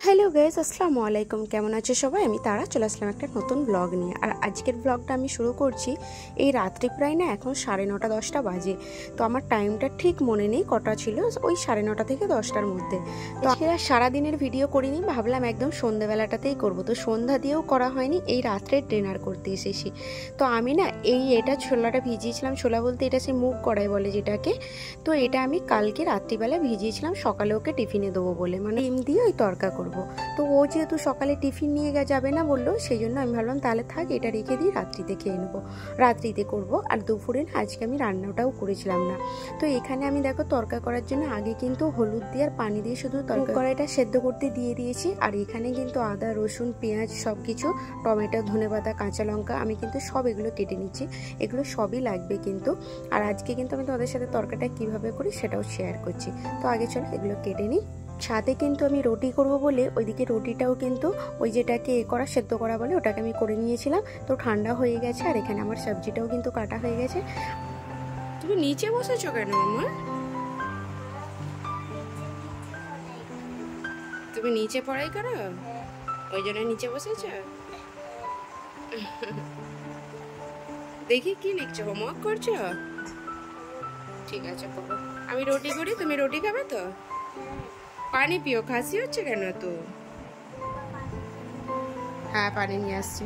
Hello guys, আসসালামু আলাইকুম। কেমন আছে সবাই? আমি তারা চলে আসলাম একটা নতুন ব্লগ নিয়ে। আর আজকের ব্লগটা আমি শুরু করছি এই রাত্রি প্রায় না এখন 9:30 10টা বাজে। তো আমার টাইমটা ঠিক মনে নেই কটা ছিল, ওই 9:30 থেকে 10টার মধ্যে। তো আর সারাদিনের ভিডিও করিনি, ভাবলাম একদম সন্ধ্যাবেলাটাতেই করব। তো সন্ধ্যা দিয়েও করা হয়নি, এই রাত্রে ডিনার করতে এসেছি। তো আমি না এটা ছোলাটা ভিজিয়েছিলাম, ছোলা বলতে এটা সে মুগ কড়াই বলে যেটাকে। তো এটা আমি কালকে রাত্রিবেলা ভিজিয়েছিলাম সকালে ওকে টিফিনে দেবো বলে, মানে ডিম দিয়ে ওই তরকা করব। তো ও যেহেতু সকালে টিফিন নিয়ে যাবে না বললো, সেই জন্য আমি ভাবলাম তাহলে থাক, এটা রেখে দিই, রাত্রিতে খেয়ে নেবো, রাত্রিতে করব। আর দুপুরে আজকে আমি রান্নাটাও করেছিলাম না। তো এখানে আমি দেখো তরকা করার জন্য আগে কিন্তু হলুদ দিয়ে আর পানি দিয়ে শুধু তরকা কড়াইটা সেদ্ধ করতে দিয়ে দিয়েছি। আর এখানে কিন্তু আদা রসুন পেঁয়াজ সব কিছু, টমেটো ধনেপাতা কাঁচা লঙ্কা আমি কিন্তু সব এগুলো কেটে নিচ্ছি। এগুলো সবই লাগবে কিন্তু। আর আজকে কিন্তু আমি তোমাদের সাথে তরকাটা কিভাবে করি সেটাও শেয়ার করছি। তো আগে চলো এগুলো কেটে নিই। সাথে কিন্তু আমি রুটি করব বলে ওইদিকে রুটিটাও কিন্তু ওই যেটাকে সেদ্ধ করা বলে ওটাকে আমি করে নিয়েছিলাম। তো ঠান্ডা হয়ে গেছে। আর এখানে আমার সবজিটাও কিন্তু কাটা হয়ে গেছে। তুমি নিচে বসেছো কেন আমার? তুমি নিচে পড়াই করো, ওই জন্য নিচে বসেছো? দেখি কি লিখছো, হোমওয়ার্ক করছো? ঠিক আছে করো। আমি রুটি করি, তুমি রুটি খাবে তো? পানি পিও, খাসি হচ্ছে কেন তো? হ্যাঁ পানি নিয়ে আসছি।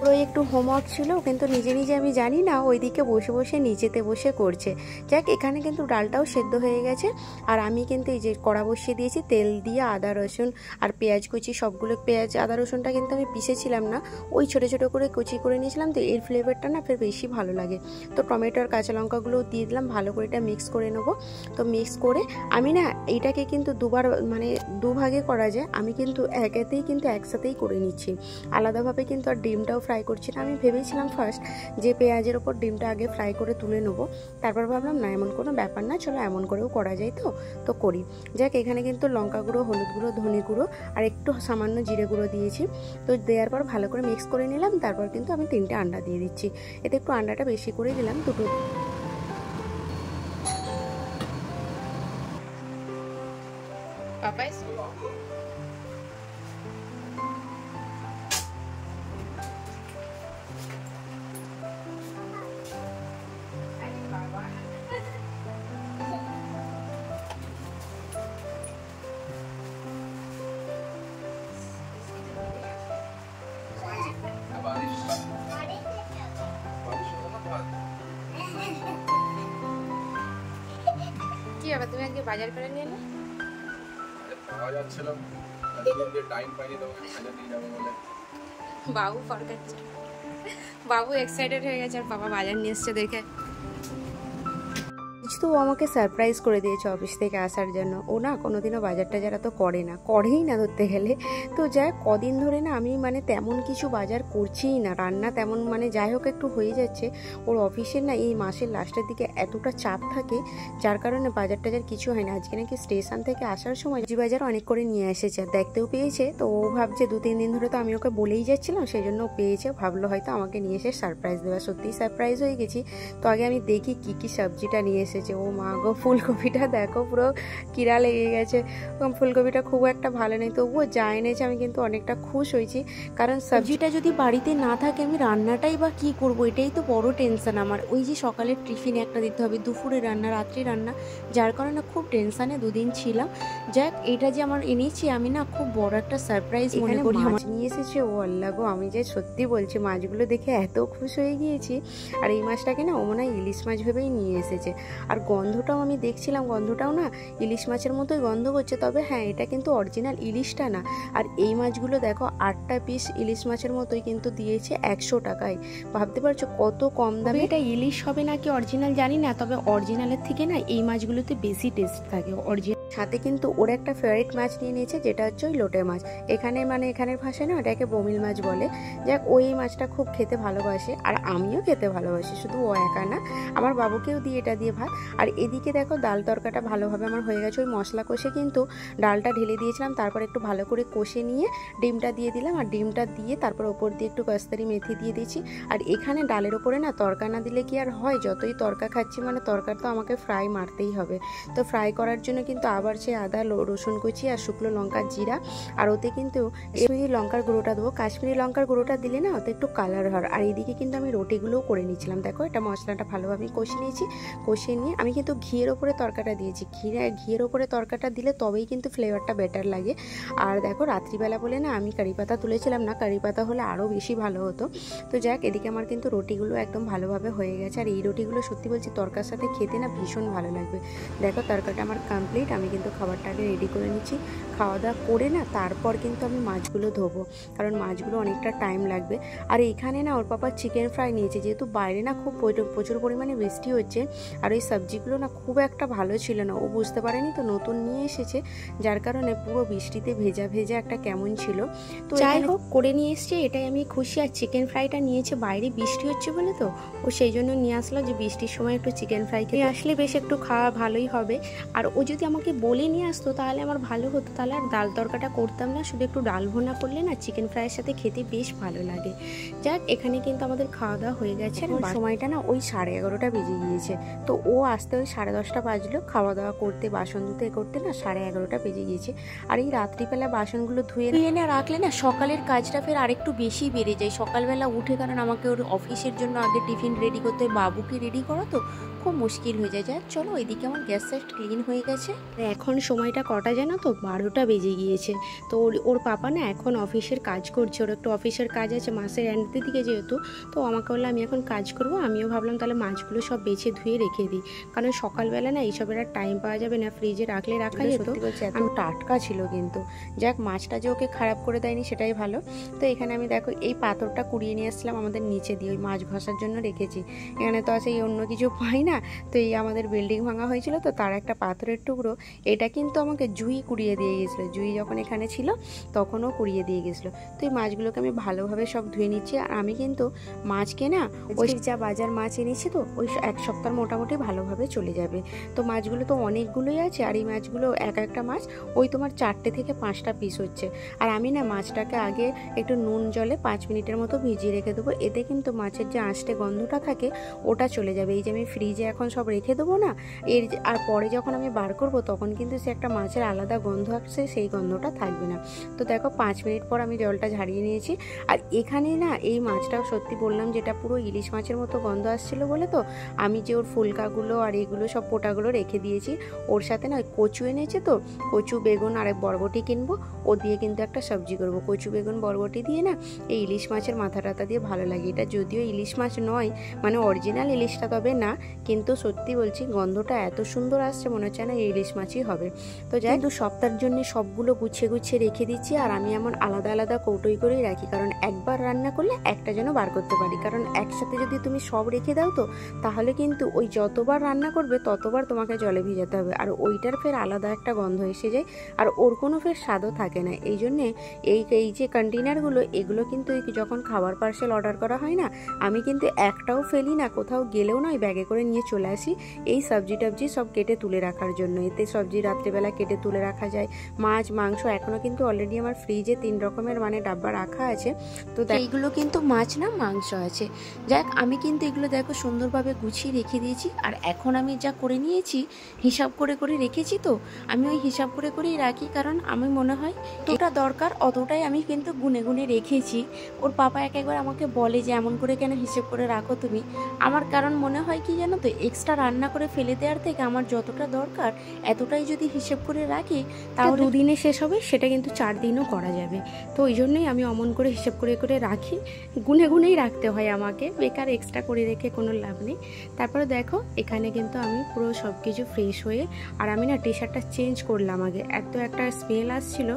ওই একটু হোমওয়ার্ক ছিল, কিন্তু নিজে নিজে আমি জানি না ওইদিকে বসে বসে নিচেতে বসে করছে। যাক, এখানে কিন্তু ডালটাও সেদ্ধ হয়ে গেছে। আর আমি কিন্তু এই যে কড়া বসিয়ে দিয়েছি, তেল দিয়ে আদা রসুন আর পেঁয়াজ কুচি সবগুলো, পেঁয়াজ আদা রসুনটা কিন্তু আমি পিষেছিলাম না, ওই ছোটো ছোটো করে কুচি করে নিয়েছিলাম। তো এর ফ্লেভারটা না ফের বেশি ভালো লাগে। তো টমেটো আর কাঁচা লঙ্কাগুলো দিয়ে দিলাম, ভালো করে এটা মিক্স করে নেবো। তো মিক্স করে আমি না এইটাকে কিন্তু দুবার, মানে দুভাগে করা যায়, আমি কিন্তু একেতেই কিন্তু একসাথেই করে নিচ্ছি, আলাদাভাবে কিন্তু আর ডিমটাও ফ্রাই করছি না। আমি ভেবেছিলাম ফার্স্ট যে পেঁয়াজের ওপর ডিমটা আগে ফ্রাই করে তুলে নেবো, তারপর ভাবলাম না এমন কোনো ব্যাপার না, চলো এমন করেও করা যায়। তো করি। যাক, এখানে কিন্তু লঙ্কা গুঁড়ো, হলুদ গুঁড়ো, ধনে গুঁড়ো আর একটু সামান্য জিরে গুঁড়ো দিয়েছি। তো দেওয়ার পর ভালো করে মিক্স করে নিলাম। তারপর কিন্তু আমি 3টে আন্ডা দিয়ে দিচ্ছি। এতে একটু আন্ডাটা বেশি করে দিলাম, দুটো। কি আবার তুমি আজকে বাজার করে নিয়ে এলে? যাচ্ছিলাম, টাইম পাইনি, তোমাকে বাজার নিয়ে যাবো বলে। বাবু ফরকাচ্ছে, বাবু এক্সাইটেড হয়ে গেছে আর বাবা বাজার নিয়ে এসছে দেখে। তো ও আমাকে সারপ্রাইজ করে দিয়েছে অফিস থেকে আসার জন্য। ও না কোনোদিনও বাজার টাজার তো করেই না ধরতে গেলে। তো যাই কদিন ধরে না আমি মানে তেমন কিছু বাজার করছিই না, রান্না তেমন মানে যাই হোক একটু হয়ে যাচ্ছে। ওর অফিসের না এই মাসের লাস্টের দিকে এতটা চাপ থাকে, যার কারণে বাজার টাজার কিছু হয় না। আজকে নাকি স্টেশন থেকে আসার সময় জি বাজার অনেক করে নিয়ে এসেছে, দেখতেও পেয়েছে। তো ও ভাবছে 2-3 দিন ধরে তো আমি ওকে বলেই যাচ্ছিলাম, সেই জন্য ও পেয়েছে, ভাবলো হয়তো আমাকে নিয়ে এসে সারপ্রাইজ দেওয়া। সত্যিই সারপ্রাইজ হয়ে গেছি। তো আগে আমি দেখি কি কি সবজিটা নিয়ে এসেছে। ও মা গো, ফুলকপিটা দেখো পুরো কিরা লেগে গেছে। ফুলকপিটা খুব একটা ভালো নেই, তবুও যা এনেছে আমি কিন্তু অনেকটা খুশ হয়েছি। কারণ সবজিটা যদি বাড়িতে না থাকে আমি রান্নাটাই বা কি করব, এটাই তো বড় টেনশন আমার। ওই যে সকালের টিফিন একটা দিতে হবে, দুপুরে রান্না, রাত্রি রান্না, যার কারণে খুব টেনশানে 2 দিন ছিলাম। যাক, এটা যে আমার এনেছি আমি না খুব বড় একটা সারপ্রাইজ মনে করি। মাছ নিয়ে এসেছে, ও আল্লাহ গো, আমি যে সত্যি বলছি মাছগুলো দেখে এত খুশ হয়ে গিয়েছি। আর এই মাছটাকে না ও মনে হয় ইলিশ মাছ ভেবেই নিয়ে এসেছে। আর গন্ধটাও আমি দেখছিলাম, গন্ধটাও না ইলিশ মাছের মতোই গন্ধ করছে। তবে হ্যাঁ, এটা কিন্তু অরিজিনাল ইলিশটা না। আর এই মাছগুলো দেখো 8টা পিস ইলিশ মাছের মতোই কিন্তু দিয়েছে 100 টাকায়। ভাবতে পারছো কত কম দামে। এটা ইলিশ হবে নাকি অরিজিনাল জানি না, তবে অরিজিনালের থেকে না এই মাছগুলোতে বেশি টেস্ট থাকে। অরিজিনাল সাথে কিন্তু ওর একটা ফেভারিট মাছ নিয়ে নিয়েছে, যেটা হচ্ছে ওই লোটে মাছ। এখানে মানে এখানের ভাষায় না ওটাকে বমিল মাছ বলে। যাক, ওই মাছটা খুব খেতে ভালোবাসে, আর আমিও খেতে ভালোবাসি, শুধু ও একা না, আমার বাবুকেও দিই এটা দিয়ে ভাত। আর এদিকে দেখো ডাল তরকাটা ভালোভাবে আমার হয়ে গেছে। ওই মশলা কষে কিন্তু ডালটা ঢেলে দিয়েছিলাম, তারপর একটু ভালো করে কষে নিয়ে ডিমটা দিয়ে দিলাম, আর ডিমটা দিয়ে তারপর ওপর দিয়ে একটু কস্তুরি মেথি দিয়ে দিয়েছি। আর এখানে ডালের ওপরে না তরকা না দিলে কি আর হয়, যতই তরকা খাচ্ছি মানে তরকার তো আমাকে ফ্রাই মারতেই হবে। তো ফ্রাই করার জন্য কিন্তু আবার সে আদা রসুন কুচি আর শুকনো লঙ্কা জিরা, আর ওতে কিন্তু কাশ্মীরি লঙ্কার গুঁড়োটা দেবো। কাশ্মীরি লঙ্কার গুঁড়োটা দিলে না ওতে একটু কালার হয়। আর এইদিকে কিন্তু আমি রুটিগুলোও করে নিয়েছিলাম। দেখো, এটা মশলাটা ভালোভাবে কষে নিয়েছি। কষিয়ে নিয়ে আমি কিন্তু ঘিয়ের ওপরে তরকাটা দিয়েছি। ঘিয়ের ওপরে তরকাটা দিলে তবেই কিন্তু ফ্লেভারটা বেটার লাগে। আর দেখো, রাত্রিবেলা বলে না আমি কারি পাতা তুলেছিলাম না, কারি পাতা হলে আরও বেশি ভালো হতো। তো যাক, এদিকে আমার কিন্তু রুটিগুলো একদম ভালোভাবে হয়ে গেছে। আর এই রুটিগুলো সত্যি বলছি তরকার সাথে খেতে না ভীষণ ভালো লাগবে। দেখো, তরকাটা আমার কমপ্লিট। আমি কিন্তু খাবারটাকে রেডি করে নিচ্ছি। খাওয়া দাওয়া করে না তারপর কিন্তু আমি মাছগুলো ধোবো, কারণ মাছগুলো অনেকটা টাইম লাগবে। আর এখানে না ওর পাপা চিকেন ফ্রাই নিয়েছে, যেহেতু বাইরে না খুব প্রচুর পরিমাণে বৃষ্টি হচ্ছে, আর ওই সবজিগুলো না খুব একটা ভালো ছিল না। ও বুঝতে পারেনি তো, নতুন নিয়ে এসেছে, যার কারণে পুরো বৃষ্টিতে ভেজা ভেজা একটা কেমন ছিল। তো যাই হোক, করে নিয়ে এসছে, এটাই আমি খুশি। আর চিকেন ফ্রাইটা নিয়েছে, বাইরে বৃষ্টি হচ্ছে বলে তো ও সেই জন্য নিয়ে আসলো, যে বৃষ্টির সময় একটু চিকেন ফ্রাই খেয়ে আসলে বেশ একটু খাওয়া ভালোই হবে। আর ও যদি আমাকে বলে নিয়ে আসতো তাহলে আমার ভালো হতো, তাহলে আর ডাল তরকাটা করতাম না, শুধু একটু ডাল ভুনা করলে না চিকেন ফ্রাইয়ের সাথে খেতে বেশ ভালো লাগে। যাক, এখানে কিন্তু আমাদের খাওয়া দাওয়া হয়ে গেছে। আর সময়টা না ওই 11:30 বেজে গিয়েছে। তো ও আসতে ওই 10:30 বাজলো, খাওয়া দাওয়া করতে বাসন ধুতে করতে না 11:30 বেজে গিয়েছে। আর এই রাত্রিবেলা বাসনগুলো ধুয়ে না রাখলে না সকালের কাজটা ফের আরেকটু বেশি বেড়ে যায় সকালবেলা উঠে, কারণ আমাকে ওর অফিসের জন্য আগে টিফিন রেডি করতে, বাবুকে রেডি করা তো খুব মুশকিল হয়ে যায়। যাক চলো, এদিকে আমার গ্যাস সাইড ক্লিন হয়ে গেছে। এখন সময়টা কটা জানো তো, 12টা বেজে গিয়েছে। তো ওর পাপা না এখন অফিসের কাজ করছে, ওর একটু অফিসের কাজ আছে মাসের এন্ডের দিকে যেহেতু। তো আমাকে বললো আমি এখন কাজ করবো। আমিও ভাবলাম তাহলে মাছগুলো সব বেছে ধুয়ে রেখে দিই, কারণ সকালবেলা না এইসবের আর টাইম পাওয়া যাবে না, ফ্রিজে রাখলে রাখা যেত। এত টাটকা ছিল কিন্তু। যাক, মাছটা যে ওকে খারাপ করে দেয়নি সেটাই ভালো। তো এখানে আমি দেখো এই পাথরটা কুড়িয়ে নিয়ে আসলাম আমাদের নিচে দিয়ে, ওই মাছ ঘষার জন্য রেখেছি। এখানে তো আছে অন্য কিছু পাই না, তো এই আমাদের বিল্ডিং ভাঙা হয়েছিল তো তার একটা পাথরের টুকরো, এটা কিন্তু আমাকে জুই কুড়িয়ে দিয়ে গেছিলো। জুই যখন এখানে ছিল তখনও কুড়িয়ে দিয়ে গেছিলো। তো এই মাছগুলোকে আমি ভালোভাবে সব ধুয়ে নিচ্ছি। আর আমি কিন্তু মাছকে না ওই যা বাজার মাছ এনেছি তো ওই 1 সপ্তাহ মোটামুটি ভালোভাবে চলে যাবে। তো মাছগুলো তো অনেকগুলোই আছে, আর এই মাছগুলো একটা মাছ ওই তোমার 4 থেকে 5টা পিস হচ্ছে। আর আমি না মাছটাকে আগে একটু নুন জলে 5 মিনিটের মতো ভিজিয়ে রেখে দেবো, এতে কিন্তু মাছের যে আঁশটে গন্ধটা থাকে ওটা চলে যাবে। এই যে আমি ফ্রিজে এখন সব রেখে দেবো না, আর পরে যখন আমি বার করব তখন কিন্তু সে একটা মাছের আলাদা গন্ধ আসছে, সেই গন্ধটা থাকবে না। তো দেখো 5 মিনিট পর আমি জলটা ঝাড়িয়ে নিয়েছি। আর এখানে না এই মাছটাও সত্যি বললাম যেটা পুরো ইলিশ মাছের মতো গন্ধ আসছিল বলে তো আমি যে ওর ফুলকাগুলো আর এইগুলো সব পোটাগুলো রেখে দিয়েছি। ওর সাথে না কচু এনেছে, তো কচু বেগুন আর বরবটি কিনবো, ও দিয়ে কিন্তু একটা সবজি করবো। কচু বেগুন বরবটি দিয়ে না এই ইলিশ মাছের মাথা টাথা দিয়ে ভালো লাগে। এটা যদিও ইলিশ মাছ নয়, মানে অরিজিনাল ইলিশটা তবে না, কিন্তু সত্যি বলছি গন্ধটা এত সুন্দর আসছে মনে হচ্ছে না ইলিশ মাছই হবে। তো যাই, কিন্তু সপ্তাহের জন্য সবগুলো গুছিয়ে গুছিয়ে রেখে দিচ্ছি। আর আমি এমন আলাদা আলাদা কৌটোই করেই রাখি, কারণ একবার রান্না করলে একটা যেন বার করতে পারি। কারণ একসাথে যদি তুমি সব রেখে দাও তো তাহলে কিন্তু ওই যতবার রান্না করবে ততবার তোমাকে জলে ভিজাতে হবে, আর ওইটার ফের আলাদা একটা গন্ধ এসে যায়, আর ওর কোনো ফের স্বাদও থাকে না। এই জন্যে এই যে কন্টেনারগুলো এগুলো কিন্তু যখন খাবার পার্সেল অর্ডার করা হয় না, আমি কিন্তু একটাও ফেলি না, কোথাও গেলেও নয় ব্যাগে করে নিয়ে চলে আসি এই সবজি টবজি সব কেটে তুলে রাখার জন্য। এতে সবজি রাত্রেবেলা কেটে তুলে রাখা যায়। মাছ মাংস এখনও কিন্তু অলরেডি আমার ফ্রিজে 3 রকমের মানে ডাব্বা রাখা আছে। তো এইগুলো কিন্তু মাছ না মাংস আছে। যাক, আমি কিন্তু এগুলো দেখো সুন্দরভাবে গুছিয়ে রেখে দিয়েছি। আর এখন আমি যা করে নিয়েছি হিসাব করে করে রেখেছি, তো আমি ওই হিসাব করে করেই রাখি, কারণ আমি মনে হয় যেটা দরকার অতটাই আমি কিন্তু গুনে গুনে রেখেছি। ওর পাপা একবার আমাকে বলে যে এমন করে কেন হিসেব করে রাখো তুমি। আমার কারণ মনে হয় কি জানো তো, এক্সট্রা রান্না করে ফেলে দেওয়ার থেকে আমার যতটা দরকার এতটাই যদি হিসেব করে রাখি তাও 2 দিনে শেষ হবে, সেটা কিন্তু 4 দিনও করা যাবে। তো ওই জন্যই আমি অমন করে হিসেব করে করে রাখি, গুনে গুনেই রাখতে হয় আমাকে, বেকার এক্সট্রা করে রেখে কোনো লাভ নেই। তারপরে দেখো এখানে কিন্তু আমি পুরো সব কিছু ফ্রেশ হয়ে, আর আমি না টি শার্টটা চেঞ্জ করলাম আগে, এত একটা স্মেল আসছিল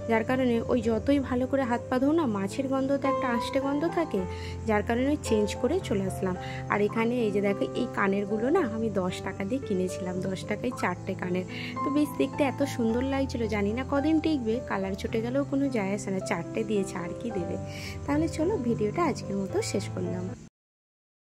যার কারণে ওই যতই ভালো করে হাত পা ধো না মাছের গন্ধ তো একটা আষ্টে গন্ধ থাকে, যার কারণে ওই চেঞ্জ করে চলে আসলাম। আর এখানে এই যে দেখো এই কানের কানেরগুলো না আমি 10 টাকা দিয়ে কিনেছিলাম, 10 টাকায় 4টে কানের। তো বেশ দেখতে এত সুন্দর লাগছিল, জানি না কদিন টিকবে, কালার ছুটে গেলেও কোনো যায় আসে না, 4টে দিয়েছে আর কি দেবে। তাহলে চলো ভিডিওটা আজকের মতো শেষ করলাম।